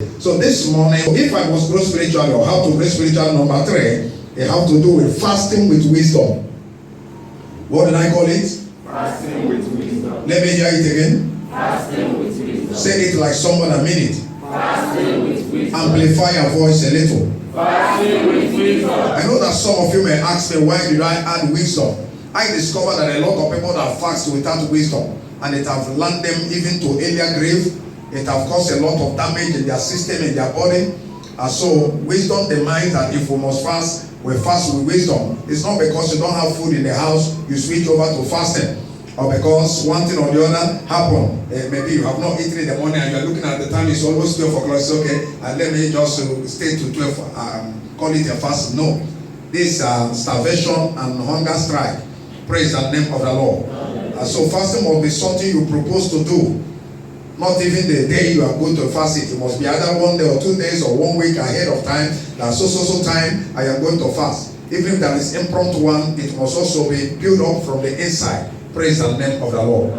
So this morning, if I was grow spiritual or how to grow spiritual, number 3, it have to do with fasting with wisdom. What did I call it? Fasting with wisdom. Let me hear it again. Fasting with wisdom. Say it like someone a minute. Fasting with wisdom. Amplify your voice a little. Fasting with wisdom. I know that some of you may ask me, why did I add wisdom? I discovered that a lot of people that fast without wisdom, and it have landed them even to alien grave. It have caused a lot of damage in their system, in their body. And so wisdom demands that if we must fast, we fast with wisdom. It's not because you don't have food in the house, you switch over to fasting. Or because one thing or the other happen. Maybe you have not eaten in the morning and you're looking at the time, it's almost 12 o'clock. It's okay, and let me just stay to 12, call it a fast. No. This starvation and hunger strike. Praise the name of the Lord. So fasting must be something you propose to do. Not even the day you are going to fast it. It must be either 1 day or 2 days or 1 week ahead of time. That so time I am going to fast. Even if there is impromptu one, it must also be built up from the inside. Praise the name of the Lord.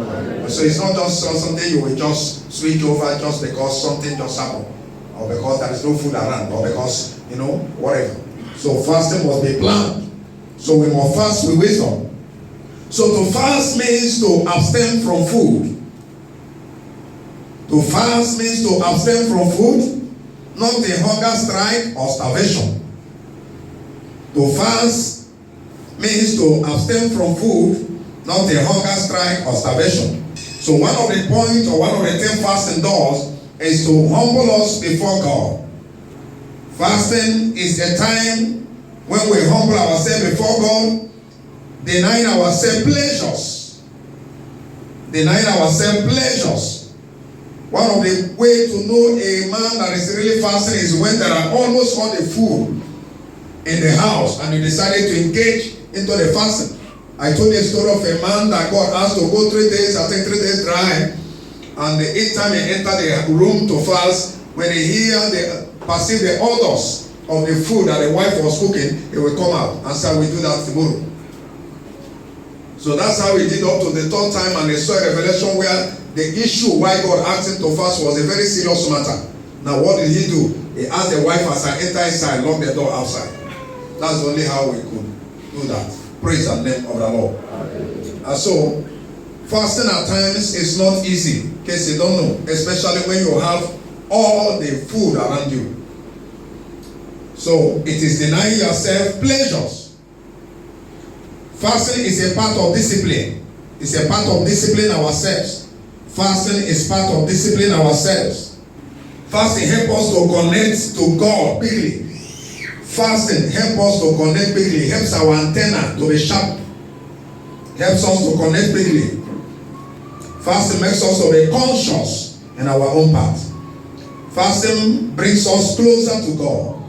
So it's not just something you will just switch over just because something just happened, or because there is no food around, or because, whatever. So fasting must be planned. So we must fast with wisdom. So to fast means to abstain from food. To fast means to abstain from food, not a hunger strike or starvation. To fast means to abstain from food, not a hunger strike or starvation. So one of the points or one of the things fasting does is to humble us before God. Fasting is a time when we humble ourselves before God, denying ourselves pleasures. Denying ourselves pleasures. One of the ways to know a man that is really fasting is when there are almost all the food in the house and you decided to engage into the fasting. I told you a story of a man that God asked to go 3 days, I think 3 days dry, and each time he entered the room to fast, when he perceive the odors of the food that the wife was cooking, he will come out and say, we do that tomorrow. So that's how he did up to the 3rd time, and they saw a revelation where the issue why God asked him to fast was a very serious matter. Now what did he do? He asked the wife as I enter inside, lock the door outside. That's only how we could do that. Praise the name of the Lord. And so, fasting at times is not easy, in case you don't know, especially when you have all the food around you. So, it is denying yourself pleasures. Fasting is a part of discipline. It's a part of discipline ourselves. Fasting is part of discipline ourselves. Fasting helps us to connect to God quickly. Fasting helps us to connect quickly. Helps our antenna to be sharp. Helps us to connect quickly. Fasting makes us to be conscious in our own path. Fasting brings us closer to God.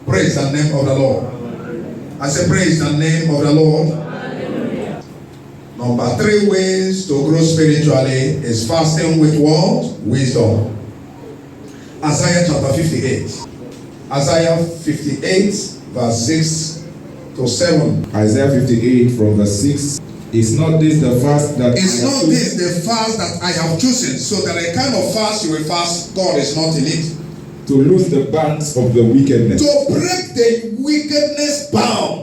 Praise the name of the Lord. I say praise the name of the Lord. Number 3 ways to grow spiritually is fasting with what? Wisdom. Isaiah chapter 58. Isaiah 58 verse 6 to 7. Isaiah 58 from verse 6. Is not this the fast that Is not this the fast that I have chosen? So that a kind of fast you will fast, God is not in it. To loose the bands of the wickedness. To break the wickedness bound.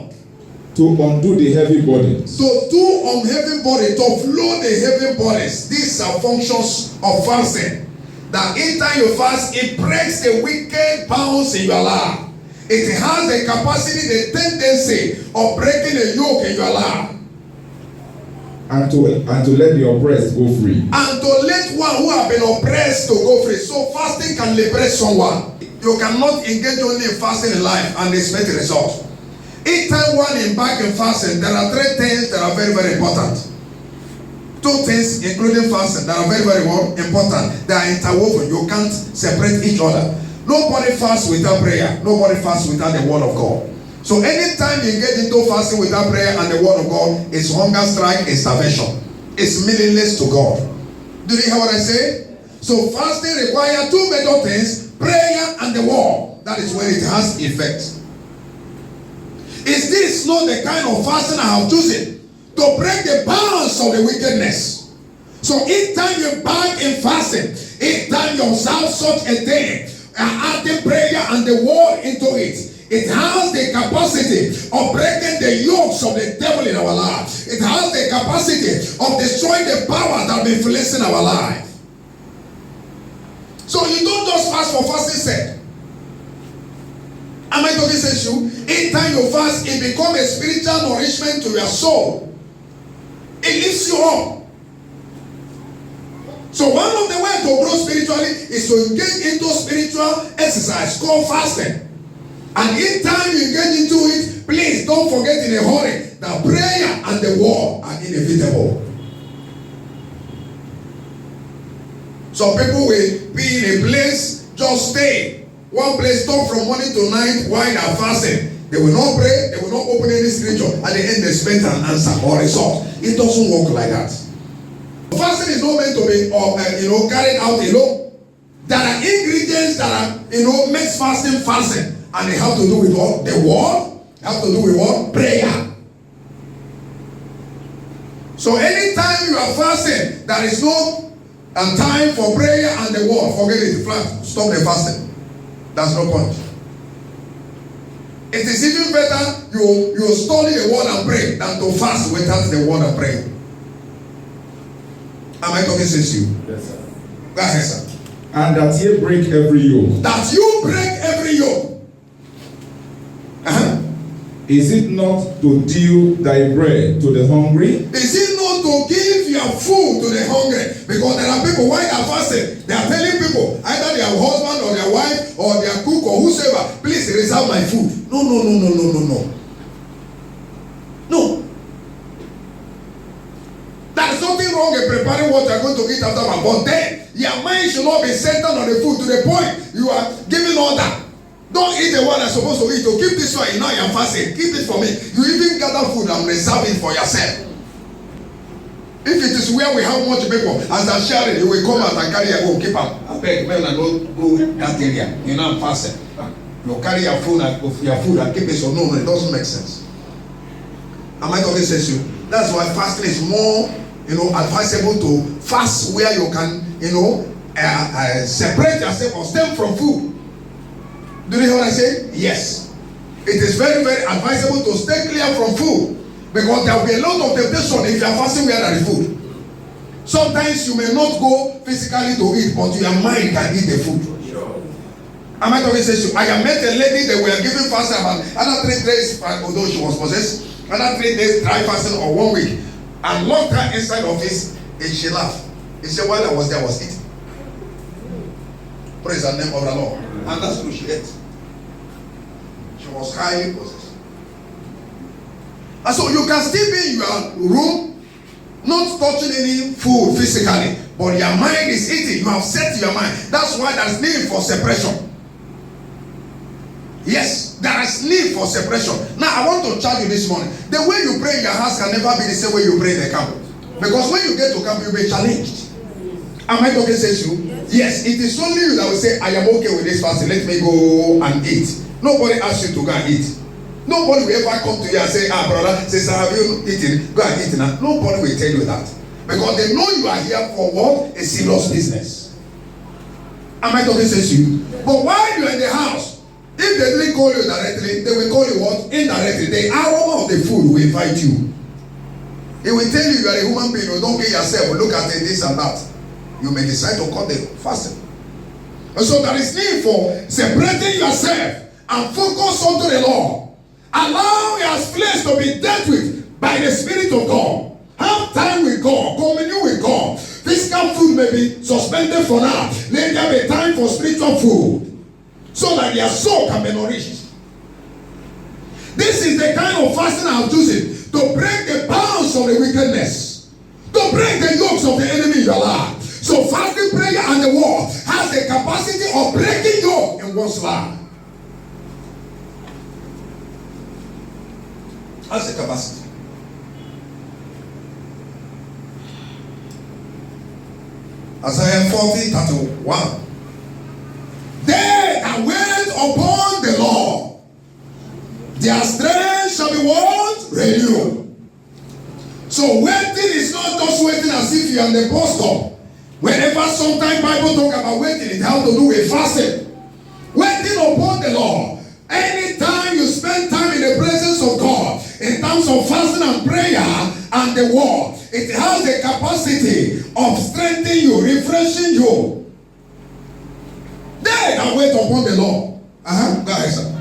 To undo the heavy burdens. To do on heavy body, to flow the heavy bodies. These are functions of fasting. That each time you fast, it breaks the wicked bounds in your life. It has the capacity, the tendency of breaking the yoke in your life. And to let the oppressed go free. And to let one who have been oppressed to go free. So fasting can liberate someone. You cannot engage only in fasting in life and expect a result. Each time one embark in fasting, there are 3 things that are very, very important. 2 things, including fasting, that are very, very important. They are interwoven. You can't separate each other. Nobody fasts without prayer. Nobody fasts without the word of God. So anytime you get into fasting without prayer and the word of God, it's hunger strike, it's starvation. It's meaningless to God. Do you hear what I say? So fasting requires 2 major things, prayer and the word. That is when it has effect. Is this not the kind of fasting I have chosen? To break the bounds of the wickedness. So each time you back in fasting, each time you observe such a thing, adding prayer and the word into it. It has the capacity of breaking the yokes of the devil in our life. It has the capacity of destroying the power that been influencing our life. So you don't just fast for fasting sake. Am I talking sense to you? Anytime you fast, it becomes a spiritual nourishment to your soul. It lifts you up. So one of the ways to grow spiritually is to engage into spiritual exercise called fasting. And in time you engage into it, please don't forget in a hurry that prayer and the word are inevitable. Some people will be in a place, just stay. One place, talk from morning to night while they are fasting. They will not pray, they will not open any scripture. At the end, they expect an answer or result. It doesn't work like that. Fasting is not meant to be carried out alone. There are ingredients that are, makes fasting fasting. And they have to do with what? The word. They have to do with what? Prayer. So anytime you are fasting, there is no time for prayer and the word. Forget it. Stop the fasting. That's no point. It is even better you study the word and pray than to fast without the word and pray. Am I talking sense to you? Yes, sir. Go ahead, sir. And that ye break every yoke. That you break every yoke. Is it not to deal thy bread to the hungry? Is it not to give your food to the hungry? Because there are people, while they are fasting, they are telling people, either their husband or their wife or their cook or whosoever, please reserve my food. No. No. There is nothing wrong in preparing what you are going to eat after one. But then, your mind should not be centered on the food to the point you are giving order. Don't eat the one I'm supposed to eat. To keep this one, now you're fasting. Keep it for me. You even gather food and reserve it for yourself. If it is where we have much people, as I'm sharing, you will come out and carry your own. Keep up. I beg, men, I don't go that area. You know I'm fasting. You carry your food and keep it. So no, it doesn't make sense. Am I talking sense to you? That's why fasting is more, advisable to fast where you can, separate yourself or stem from food. Do you hear what I say? Yes. It is very, very advisable to stay clear from food. Because there will be a lot of temptation if you are fasting where there is food. Sometimes you may not go physically to eat, but your mind can eat the food. Am I talking sense? I met a lady that we are giving fasting about another 3 days, although she was possessed, another 3 days dry fasting or 1 week. And locked her inside of this, and she laughed. He said, while I was there, I was eating. Praise the name of the Lord. And that's true, she ate. She was highly possessed. And so you can still be in your room, not touching any food physically, but your mind is eating. You have set your mind. That's why there's need for separation. Yes, there is need for separation. Now I want to charge you this morning. The way you pray in your house can never be the same way you pray in the camp. Because when you get to camp, you'll be challenged. Am I talking sense to you? Yes, it is only you that will say, I am okay with this fasting. Let me go and eat. Nobody asks you to go and eat. Nobody will ever come to you and say, brother, sister, have you eaten? Go and eat now. Nobody will tell you that. Because they know you are here for what? A serious business. Am I talking sense to you? But while you are in the house, if they didn't call you directly, they will call you what? Indirectly. The aroma of the food will invite you. It will tell you you are a human being. You don't kill yourself. Look at it, this and that. You may decide to cut the fasting. And so there is need for separating yourself and focus onto the Lord. Allow your flesh to be dealt with by the Spirit of God. Have time with God. Communion with God. Physical food may be suspended for now. Let there be time for spiritual food, so that your soul can be nourished. This is the kind of fasting I'm choosing to break the bounds of the wickedness, to break the yokes of the enemy in your life. So fasting, prayer, and the word has the capacity of breaking yoke in one's life. Has the capacity. Isaiah 40:31. They that wait upon the Lord, their strength shall be what? Renewed. So waiting is not just waiting as if you are in the bus stop. Whenever sometimes Bible talk about waiting, it has to do with fasting. the Lord. Anytime you spend time in the presence of God, in terms of fasting and prayer and the word, it has the capacity of strengthening you, refreshing you. They that wait upon the Lord. Go ahead, sir.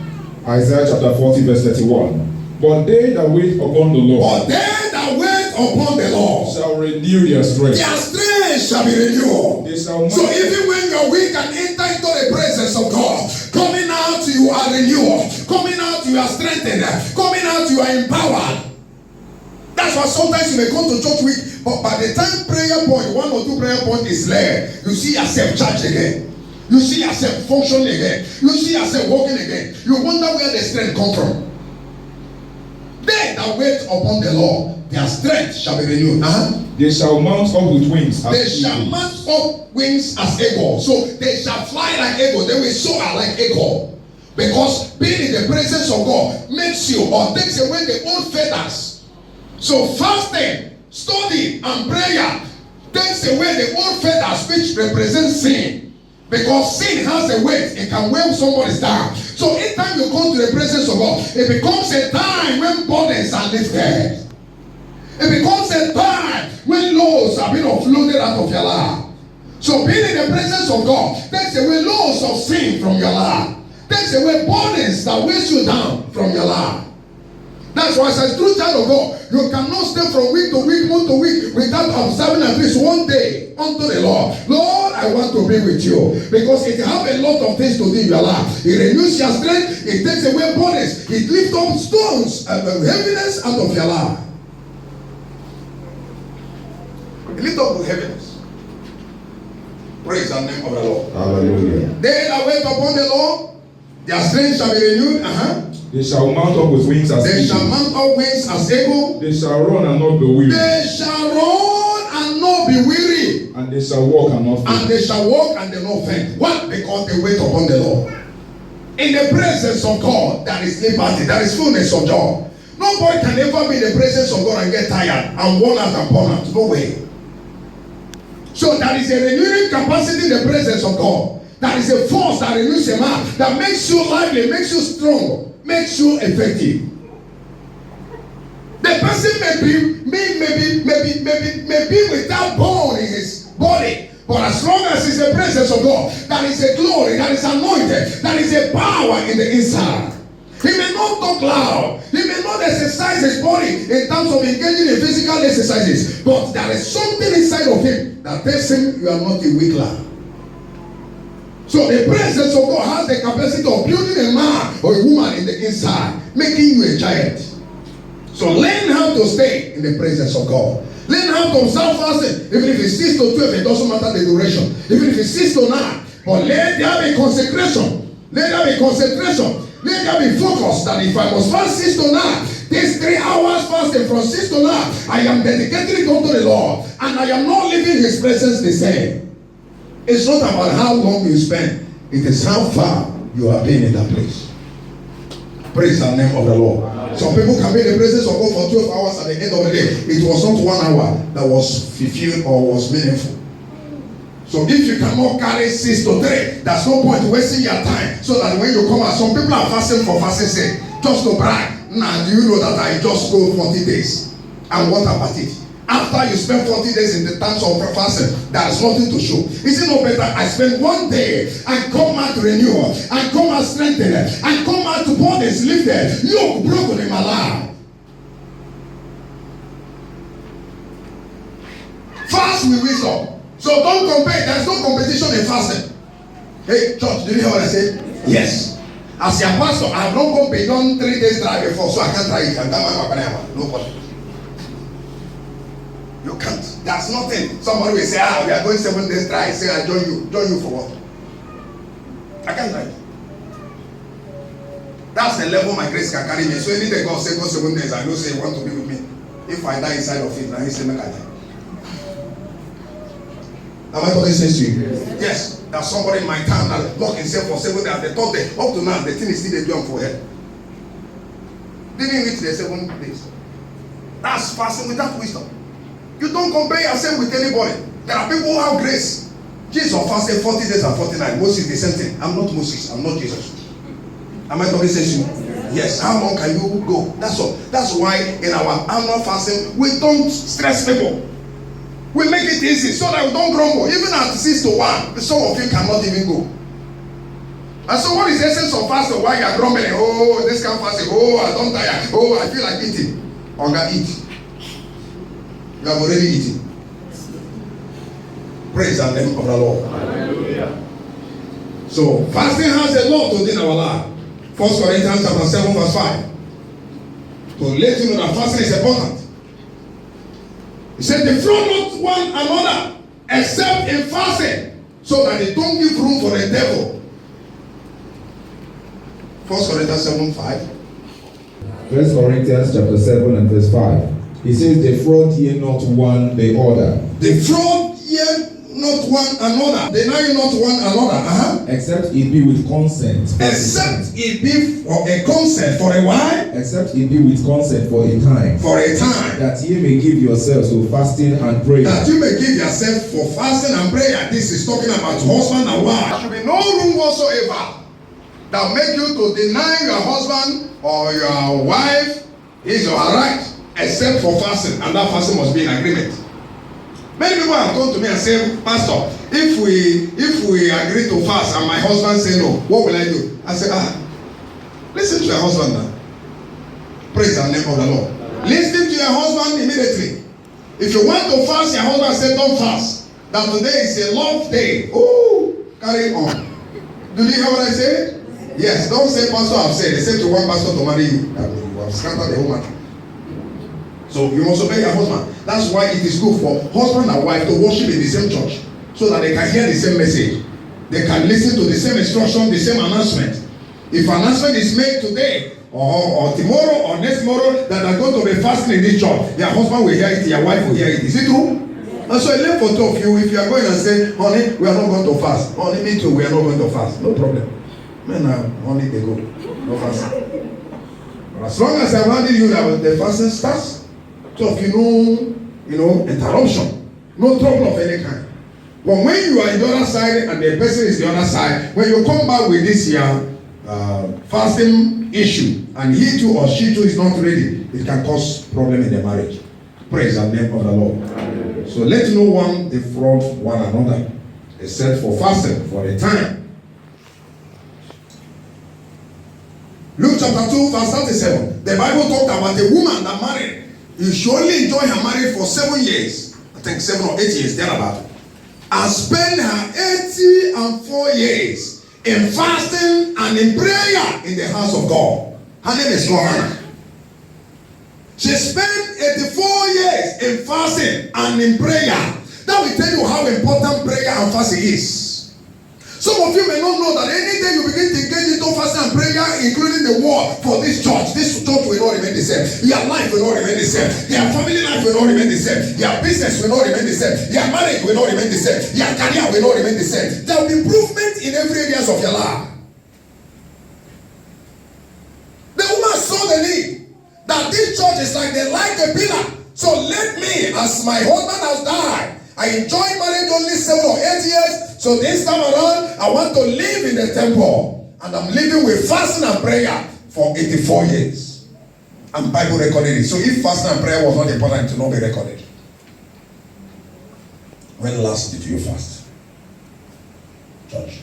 Isaiah chapter 40 verse 31. But they that wait upon the Lord. But they that wait upon the Lord shall renew their strength. Their strength shall be renewed. They shall So even when you're weak and enter into the presence of God, coming out you are renewed. Coming out you are strengthened. Coming out you are empowered. That's why sometimes you may come to church weak, but by the time prayer point, 1 or 2 prayer point is led, you see yourself charged again. You see yourself functioning again. You see yourself walking again. You wonder where the strength come from. They that wait upon the Lord, their strength shall be renewed. They shall mount up with wings as They shall mount up wings as eagles. So they shall fly like eagles. They will soar like eagles. Because being in the presence of God makes you or takes away the old feathers. So fasting, study, and prayer takes away the old feathers which represent sin. Because sin has a weight, it can weigh somebody's down. So anytime you come to the presence of God, it becomes a time when burdens are lifted. It becomes a time when loads are being offloaded out of your life. So being in the presence of God takes away loads of sin from your life. Takes away burdens that weighs you down from your life. That's why as a true child of God, you cannot stay from week to week, month to week, without observing at least one day unto the Lord. Lord, I want to be with you. Because it has a lot of things to do in your life. It renews your strength. It takes away burdens. It lifts up stones and heaviness out of your life. It lifts up heaviness. Praise the name of the Lord. Hallelujah. They that wait upon the Lord, their strength shall be renewed. They shall mount up with wings as They eagles. shall mount up wings as eagles. They shall run and not be weary. They shall run and not be weary. And they shall walk and not And faint. they shall walk and they not faint. What? Because they wait upon the Lord. In the presence of God, there is liberty. There is fullness of joy. Nobody can ever be in the presence of God and get tired and worn out and burn out. No way. So there is a renewing capacity in the presence of God. There is a force that renews a man, that makes you lively, makes you strong, makes you effective. The person may be without bone in his body, but as long as he's in the presence of God, there is a glory, there is anointed, there is a power in the inside. He may not talk loud, he may not exercise his body in terms of engaging in physical exercises, but there is something inside of him that tells him you are not a weak lad. So the presence of God has the capacity of building a man or a woman in the inside, making you a giant. So learn how to stay in the presence of God. Learn how to observe fasting. Even if it's 6 to 12, it doesn't matter the duration. Even if it's 6 to 9. But let there be consecration. Let there be concentration. Let there be focus that if I must fast 6 to 9, these 3 hours fasting from 6 to 9, I am dedicating it unto the Lord. And I am not leaving his presence the same. It's not about how long you spend. It is how far you have been in that place. Praise the name of the Lord. Some people can be in the presence of God for 12 hours at the end of the day. It was not 1 hour that was fulfilled or was meaningful. So if you cannot carry 6 to 3, there's no point wasting your time. So that when you come out, some people are fasting for fasting sake, just to brag. Now, do you know that I just go 40 days? And what about it? After you spend 40 days in the terms of fasting, there is nothing to show. Is it not better I spend 1 day and come out renewed, and come out strengthened, and come out to burdens lifted, yoke broken in my life? Fast with wisdom. So don't compare. There is no competition in fasting. Hey, church, did you hear what I said? Yes. As your pastor, I have not gone beyond 3 days drive before, so I can't try it. Nobody. You can't. There's nothing. Somebody will say, we are going 7 days drive. Say, I join you. Join you for what? I can't drive. That's the level my grace can carry me. So any day God say go 7 days, I know say you want to be with me. If I die inside of it, now he say make I die. Am I talking sense to you? Yes. There's somebody in my town that locked himself for 7 days. They thought that up to now the thing is still a jump for head. Didn't reach the 7 days. That's fasting without wisdom. You don't compare yourself with anybody. There are people who have grace. Jesus fasted 40 days and 40 nights. Moses the same thing. I'm not Moses. I'm not Jesus. Am I talking sense? Yes. How long can you go? That's all. That's why in our annual fasting we don't stress people. We make it easy so that we don't grumble. Even at 6 to 1, some of you cannot even go. And so what is the essence of fasting? Why you are grumbling? Oh, this kind of fasting. Oh, I don't tire. Oh, I feel like eating. Oga, eat. You have already eaten. Praise the name of the Lord. Hallelujah. So fasting has a lot to do in our life. 1 Corinthians chapter 7 verse 5. To let you know that fasting is important. He said, defraud not one another except in fasting, so that they don't give room for the devil. 1 Corinthians 7 5. 1 Corinthians chapter 7 and verse 5. He says, defraud ye not one the other. Defraud ye not one another. Deny not one another. Except it be with consent. Except it be for a consent for a while. Except it be with consent for a time. For a time. That ye may give yourselves to fasting and prayer. That you may give yourself for fasting and prayer. This is talking about husband and wife. There should be no room whatsoever that make you to deny your husband or your wife his or her right, except for fasting, and that fasting must be in agreement. Many people have come to me and said, Pastor, if we agree to fast and my husband say no, what will I do? I say, listen to your husband now. Praise the name of the Lord. Listen to your husband immediately. If you want to fast, your husband said don't fast. That today is a love day. Oh, carry on. Do you hear what I said? Yes, don't say pastor have said. They said to one pastor to marry you. I mean, you have scattered the whole matter. So you must obey your husband. That's why it is good for husband and wife to worship in the same church, so that they can hear the same message. They can listen to the same instruction, the same announcement. If announcement is made today or tomorrow or next tomorrow that are going to be fasting in this church, your husband will hear it, your wife will hear it. Is it true? And so I left for two of you. If you are going and say, honey, we are not going to fast. Honey, me too, we are not going to fast. No problem. Men are honey, they go. No fasting. But as long as I wanted you that the fasting starts, so if you know, interruption, no trouble of any kind. But when you are in the other side and the person is the other side, when you come back with this fasting issue and he too or she too is not ready, it can cause problem in the marriage. Praise the name of the Lord. So let no one defraud one another, except for fasting for a time. Luke chapter 2 verse 37. The Bible talked about a woman that married. You should only enjoy her marriage for 7 years. I think 7 or 8 years, thereabout. And spend her 84 years in fasting and in prayer in the house of God. Her name is Joanna. She spent 84 years in fasting and in prayer. That will tell you how important prayer and fasting is. Some of you may not know that any day you begin to engage into fasting and prayer, including the war for this church will not remain the same. Your life will not remain the same. Your family life will not remain the same. Your business will not remain the same. Your marriage will not remain the same. Your career will not remain the same. There will be improvement in every areas of your life. The woman saw the need that this church is like a pillar. So let me, as my husband has died, I enjoyed marriage only 7 or 8 years. So this time around, I want to live in the temple. And I'm living with fasting and prayer for 84 years. And Bible recorded it. So if fasting and prayer was not important, it will not be recorded. When last did you fast? Church.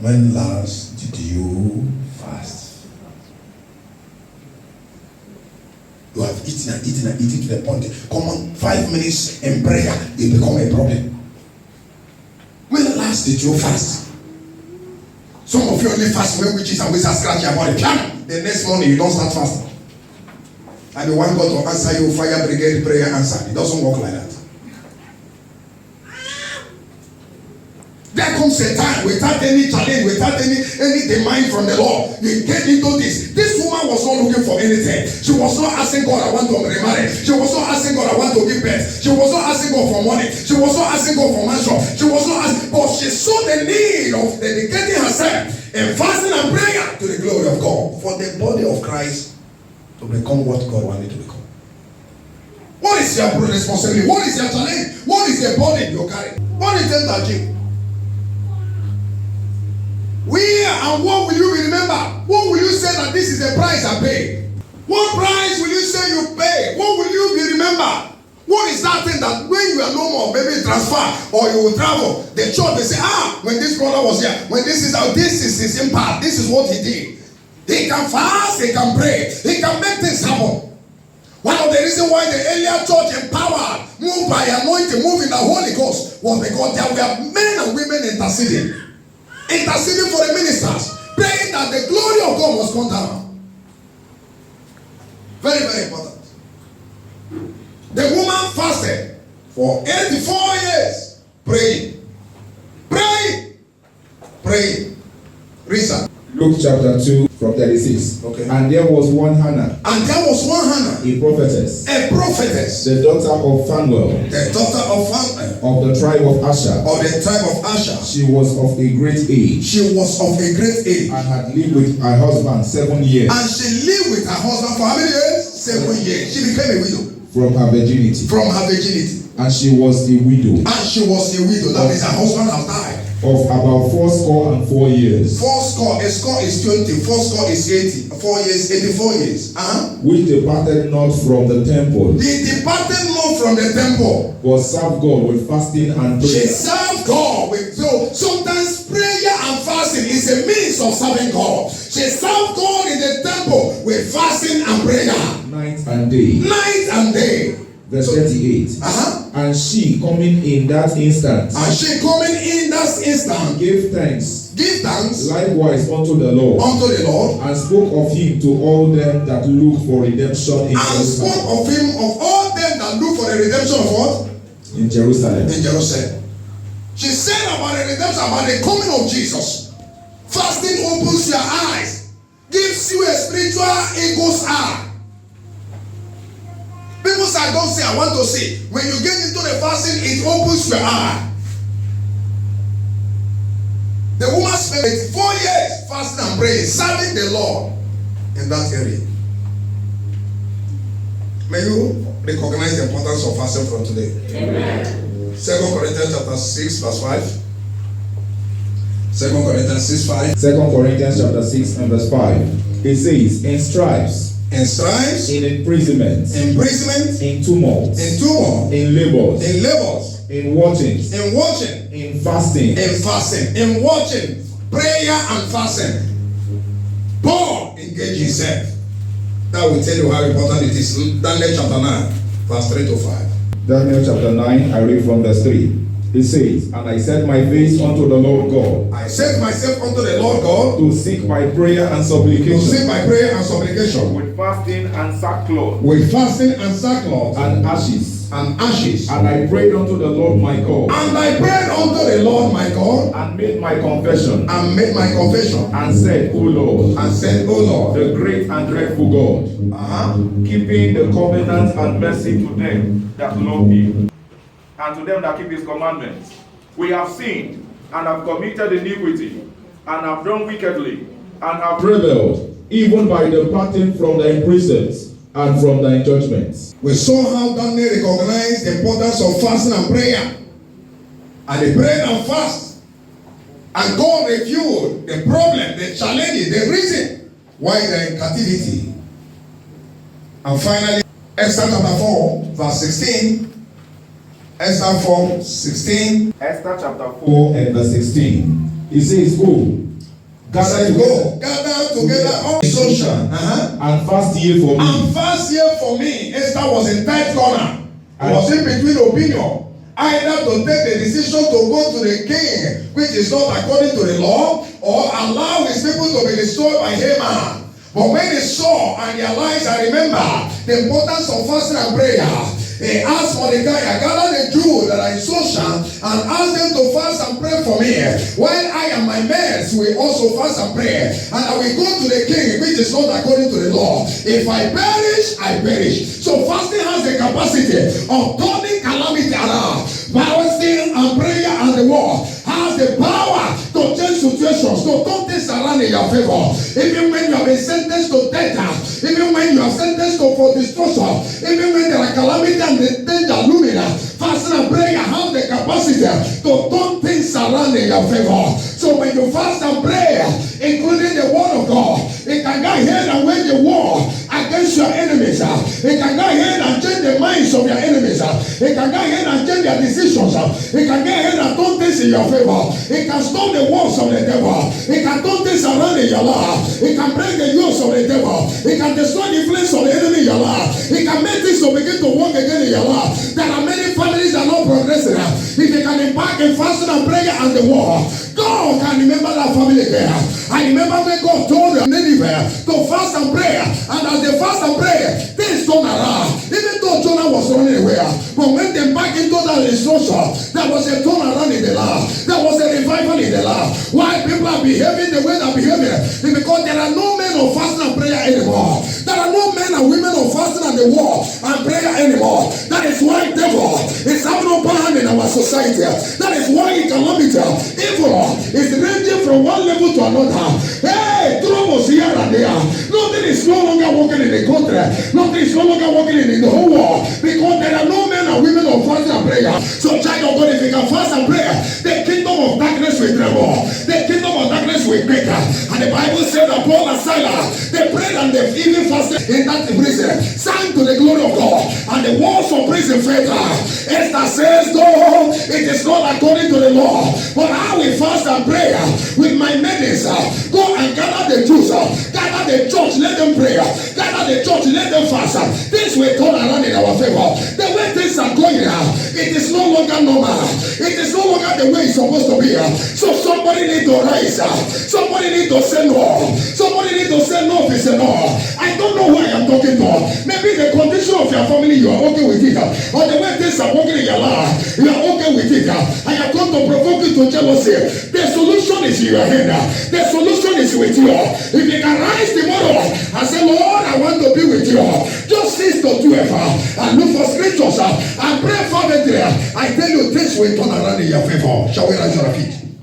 When last did you fast? You have eaten and eaten and eaten to the point. Come on, 5 minutes in prayer, it become a problem. When last did you fast? Some of you only fast when witches and wizards scratch your body. The next morning you don't start fasting. And the one God to answer you, fire brigade prayer answer. It doesn't work like that. There comes a time without any challenge, without any demand from the Lord. You get into this. This woman was not looking for anything. She was not asking God, I want to remarry. She was not asking God, I want to give birth. She was not asking God for money. She was not asking God for mansion. She was not asking, but she saw the need of dedicating herself in fasting and prayer to the glory of God for the body of Christ to become what God wanted to become. What is your responsibility? What is your challenge? What is the burden you carry? What is it that you? Where and what will you be remember? What will you say that this is the price I pay? What price will you say you pay? What will you be remembered? What is that thing that when you are no more, maybe transfer or you will travel, the church will say, when this brother was here, when this is how this is his impact, this is what he did. He can fast, he can pray, he can make things happen. One of the reasons why the earlier church empowered, moved by anointing, moved in the Holy Ghost, was because there were men and women interceding for the ministers, praying that the glory of God was come down. Very, very important. The woman fasted for 84 years, praying. Reason. Luke chapter 2 from 36. Okay. And there was one Hannah, And there was one Hannah, a prophetess, the the daughter of Phanuel, daughter of Phanuel, of the tribe of Asher. of the tribe of Asher. She was of a great age, She was of a great age, and had lived with her husband 7 years and she lived with her husband for how many years? 7 years. She became a widow from her virginity. And And she was a widow she was a widow. That means her husband has died. of about 84 years, A score is 20, 4 is 80, 4 years, 84 years. which departed not from the temple, He departed not from the temple. but served God with fasting and She prayer. served God with, so sometimes prayer and fasting is a means of serving God. She served God in the temple with fasting and prayer, Night and day. night and day. Verse 38. And she coming in that instant And she coming in that instant, gave thanks give thanks likewise unto the Lord, unto the Lord, and spoke of him to all them that look for redemption in and spoke Jerusalem. of him of all them that look for the redemption of what? In Jerusalem. In Jerusalem. She said about the redemption, about the coming of Jesus. Fasting opens your eyes, gives you a spiritual eagle's eye. People say, I don't say, I want to see. When you get into the fasting, it opens your eye. The woman spent 4 years fasting and praying, serving the Lord in that area. May you recognize the importance of fasting from today. Amen. 2 Corinthians chapter 6 verse 5. 2 Corinthians 6 5. 2 Corinthians chapter 6 and verse 5. It says, in stripes, In stripes, in imprisonment, imprisonment, in tumults, in tumult, in labors, in labors, in watchings, in watching, in fasting, in fasting, in watching, prayer and fasting. Paul engaged himself. That will tell you how important it is. Daniel chapter 9, verse 3 to 5. Daniel chapter 9, I read from verse 3. It says, and I set my face unto the Lord God, I set myself unto the Lord God to seek by prayer and to supplication, seek my prayer and supplication with fasting and sackcloth, with fasting and sackcloth and ashes. and ashes. And I prayed unto the Lord my God, And I prayed unto the Lord my God and made my confession, and made my confession and said, O Lord, and said, O Lord, the great and dreadful God, keeping the covenant and mercy to them that love Him, and to them that keep His commandments. We have sinned, and have committed iniquity, and have done wickedly, and have rebelled, even by departing from thy precepts and from thy judgments. we saw how Daniel recognized the importance of fasting and prayer. And they prayed and fast. And God revealed the problem, the challenge, the reason why they are in captivity. And finally, Esther chapter 4, verse 16. Esther 4, 16. Esther chapter 4 and verse 16. It says, go, Gather together all social, and fast ye for me. and fast here for me. Esther was in tight corner. Was in between opinion. Either to take the decision to go to the king, which is not according to the law, or allow his people to be destroyed by Haman. But when they saw and realized and remember the importance of fasting and prayer, he asked Mordecai, I gather the Jews that are in Shushan and ask them to fast and pray for me. While I and my men will also fast and pray. And I will go to the king, which is not according to the law. If I perish, I perish. So fasting has the capacity of turning calamity around. Fasting and prayer and the war has the power to change situations, to turn things around in your favor. Even when you have been sentenced to death, even when you are sentenced to for destruction, even when there are calamity and the danger looming, fasting and prayer have the capacity to turn things around in your favor. So when you fast and pray, including the word of God, It can go ahead and change the minds of your enemies. It can go ahead and change their decisions. It can go ahead and turn things in your favor. It can stop the walls of the devil. It can turn things around in your life. It can break the yokes of the devil. It can destroy the influence of the enemy in your life. It can make things to begin to work again in your life. There are many families that are not progressing. If they can embark in fasting and prayer and the war, God can remember that family there. I remember when God told Nineveh to fast and pray, and as they fast and pray, things turn around. Even though Jonah was running away, but when they back into that instruction, there was a turnaround in the land. There was a revival in the land. Why people are behaving the way they're behaving? It's because there are no men of fasting and prayer anymore. There are no men and women of fasting and the war and prayer anymore. That is why devil is having no power in our society. That is why calamity, evil is ranging from one level to another. Hey, troubles here and there. Nothing is no longer working in the country. Nothing is no longer working in the whole world, because there are no men and women of fasting and prayer. So child of God, if you can fast and pray, the kingdom of darkness will tremble. The kingdom of darkness will break. And the Bible said that Paul and Silas, they prayed and they even fasted in that prison, sang to the glory of God, and the walls of prison fell down. Esther says, though it is not according to the law, but I will fast and pray with my maidens. Go and gather the Jews, gather the church, let them pray, gather the church, let them fast. Things will turn around in our favor. The way things are going, it is no longer normal. It is no longer the way it's supposed to be. So somebody need to rise. Somebody need to say no. Somebody need to say no if it's a no. I don't know who I am talking to. Maybe the condition of your family, you are okay with it. Or the way things are working in your life, you are okay with it. I have come to provoke you to jealousy. The solution is in your hand. The solution is with you. If you can rise tomorrow and say, Lord, I want to be with you, just 6 to 12 and look for scriptures and pray fervently. I tell you, things will turn around in your favor. Shall we rise on our feet?